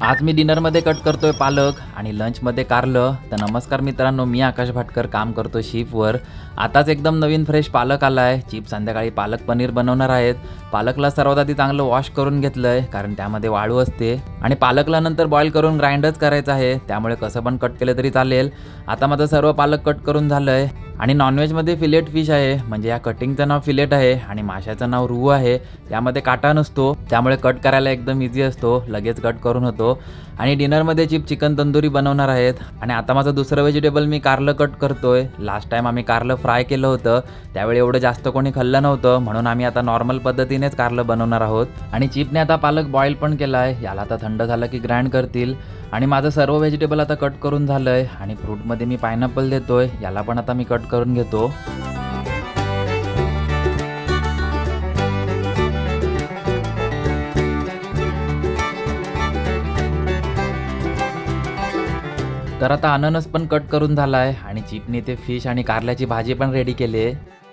आज मी डिनरमध्ये कट करतोय पालक आणि लंचमध्ये कारलं. तर नमस्कार मित्रांनो, मी आकाश भाटकर, काम करतो शिफवर. आताच एकदम नवीन फ्रेश पालक आला आहे. चीफ संध्याकाळी पालक पनीर बनवणार आहेत. पालकला सर्वात आधी चांगलं वॉश करून घेतलं आहे, कारण त्यामध्ये वाळू असते. आणि पालकला नंतर बॉईल करून ग्राइंडच करायचं आहे, त्यामुळे कसं पण कट केलं तरी चालेल. आता माझं सर्व पालक कट करून झालं आहे. आणि नॉनव्हेजमध्ये फिलेट फिश आहे, म्हणजे या कटिंगचं नाव फिलेट आहे आणि माशाचं नाव रूह आहे. त्यामध्ये काटा नसतो, त्यामुळे कट करायला एकदम इझी असतो, लगेच कट करून होतो. आणि डिनरमध्ये चीफ चिकन तंदुरी बनवणार आहेत. आणि आता माझं दुसरं व्हेजिटेबल मी कारलं कट करतोय. लास्ट टाइम आम्ही कारलं फ्राय केलं होतं, त्यावेळी एवढं जास्त कोणी खाल्लं नव्हतं, म्हणून आम्ही आता नॉर्मल पद्धतीनेच कारलं बनवणार आहोत. आणि चीफने आता पालक बॉईल पण केला आहे, याला आता थंड झालं की ग्राइंड करतील. आणि माझं सर्व व्हेजिटेबल आता कट करून झालं आहे. आणि फ्रूटमध्ये मी पायनॅपल देतोय, याला पण आता मी कट करून घेतो. तर आता अननस पण कट करून झाला आहे आणि चीपने ते फिश आणि कारल्याची भाजी पण रेडी केली आहे.